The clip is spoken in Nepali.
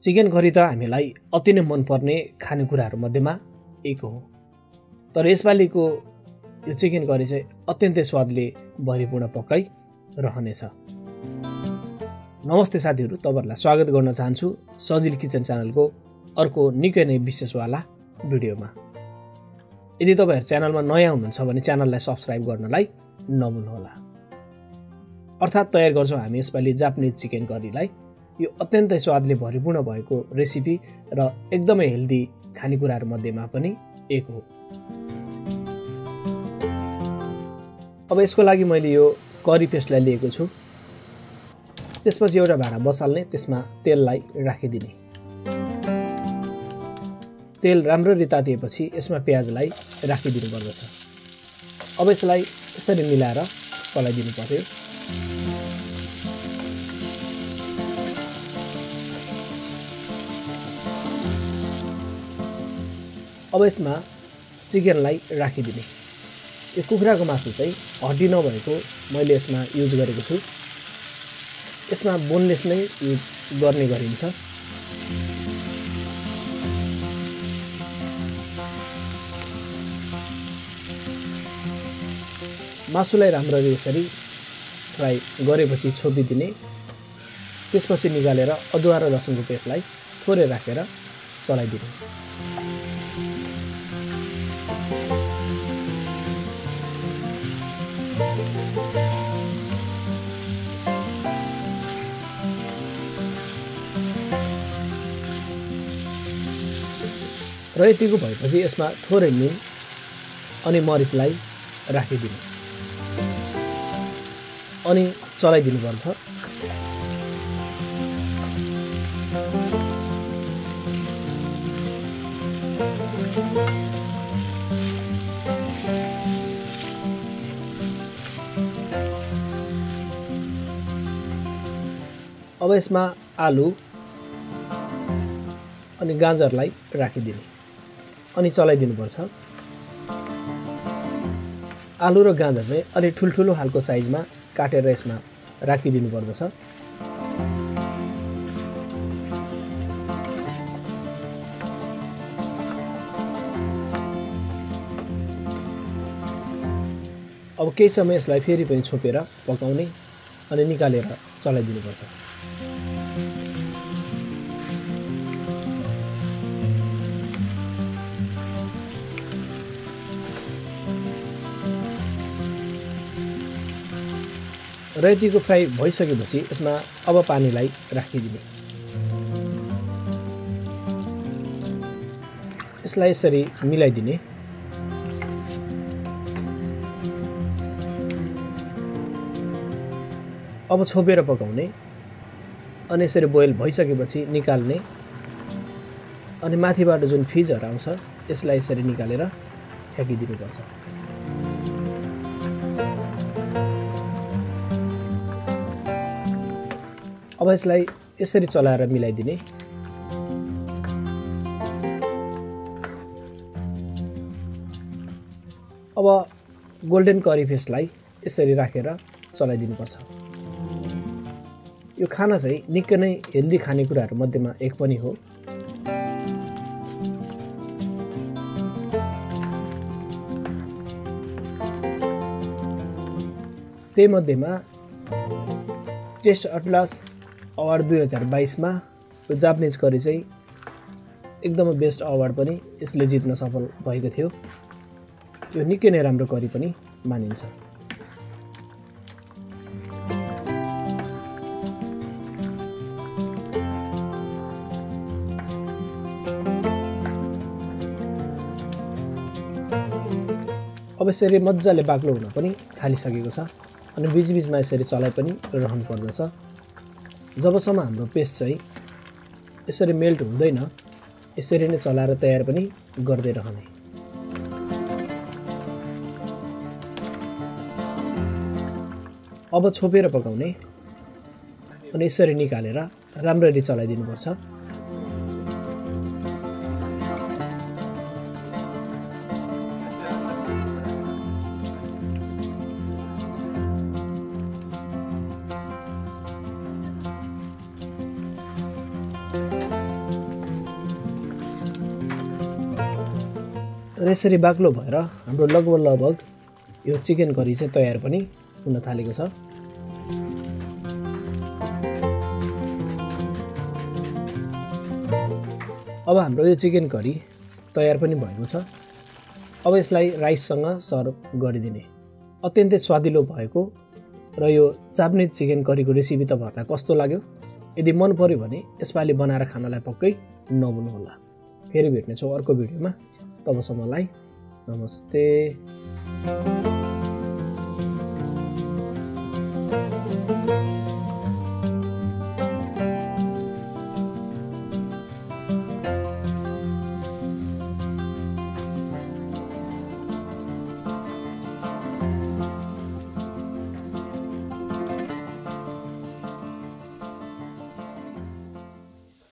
चिकन करी त हामीलाई अति नै मनपर्ने खानेकुराहरू मध्येमा एक हो। तर यसपालिको यो चिकन करी चाहिँ अत्यन्तै स्वादले भरिपूर्ण पक्कै रहनेछ। नमस्ते साथीहरू, तपाईहरुलाई स्वागत गर्न चाहन्छु सजिलो किचन च्यानलको अर्को निकै नै विशेषवाला भिडियोमा। यदि तपाईहरु च्यानलमा नयाँ हुनुहुन्छ भने च्यानललाई सब्स्क्राइब गर्नलाई नभुल्नुहोला। अर्थात तयार गर्छौं हामी यसपालि जापानिज चिकन करीलाई। यो अत्यन्तै स्वादले भरिपूर्ण भएको रेसिपी र एकदमै हेल्दी खानेकुराहरु मध्येमा पनि एक हो। अब यसको लागि मैले यो करी पेस्टलाई लिएको छु। त्यसपछि एउटा भाँडा बसाल्ने, त्यसमा तेललाई राखिदिने। तेल राम्ररी तातिएपछि यसमा प्याजलाई राखिदिनु पर्दछ। अब यसलाई यसरी मिलाएर चलाइदिनु पर्यो। अब यसमा चिकनलाई राखिदिने। यो कुखुराको मासु चाहिँ हड्डी नभएको मैले यसमा युज गरेको छु। यसमा बोनलेस नै युज गर्ने गरिन्छ। मासुलाई राम्ररी यसरी फ्राई गरेपछि छोपिदिने। त्यसपछि निकालेर अदुवा र लसुनको पेस्टलाई थोरै राखेर चलाइदिने। र यतिको भएपछि यसमा थोरै नुन अनि मरिचलाई राखिदिनु अनि चलाइदिनु पर्छ। अब यसमा आलु अनि गाजरलाई राखिदिने अनि चलाइदिनु पर्छ। आलु र गाजर चाहिँ अलि ठुल्ठुलो खालको साइजमा काटेर यसमा राखिदिनु पर्दछ। अब केही समय यसलाई फेरि पनि छोपेर पकाउने अनि निकालेर चलाइदिनु पर्छ। र यतिको फ्राई भइसकेपछि यसमा अब पानीलाई राखिदिने। यसलाई यसरी मिलाइदिने। अब छोपेर पकाउने अनि यसरी बोइल भइसकेपछि निकाल्ने अनि माथिबाट जुन फिजहरु आउँछ यसलाई यसरी निकालेर फ्याँकिदिनु पर्छ। अब यसलाई यसरी चलाएर मिलाइदिने। अब गोल्डन करी पेस्टलाई यसरी राखेर चलाइदिनु पर्छ। यो खाना चाहिँ निकै नै हेल्दी खानेकुराहरु मध्येमा एक पनि हो। त्यही मध्येमा टेस्ट अटलास अवार्ड 2022 मा यो जापानिज करी चाहिँ एकदमै बेस्ट अवार्ड पनि यसले जित्न सफल भएको थियो। यो निकै नै राम्रो करी पनि मानिन्छ। अब यसरी मज्जाले बाक्लो हुन पनि थालिसकेको छ अनि बीचबीचमा यसरी चलाइ पनि रहनु पर्दछ। जबसम्म हाम्रो पेस्ट चाहिँ यसरी मेल्ट हुँदैन यसरी नै चलाएर तयार पनि गर्दै रहने। अब छोपेर पकाउने अनि यसरी निकालेर राम्ररी चलाइदिनु पर्छ। र यसरी बाक्लो भएर हाम्रो लगभग यो चिकन करी चाहिँ तयार पनि हुन थालेको छ। अब हाम्रो यो चिकन करी तयार पनि भएको छ। अब यसलाई राइससँग सर्भ गरिदिने। अत्यन्तै स्वादिलो भएको र यो जापानिज चिकन करीको रेसिपी तपाईहरुलाई कस्तो लाग्यो? यदि मन पर्यो भने यसपालि बनाएर खानलाई पक्कै नभुल्नुहोला। फेरि भेट्नेछौँ अर्को भिडियोमा। तबसम्मलाई नमस्ते।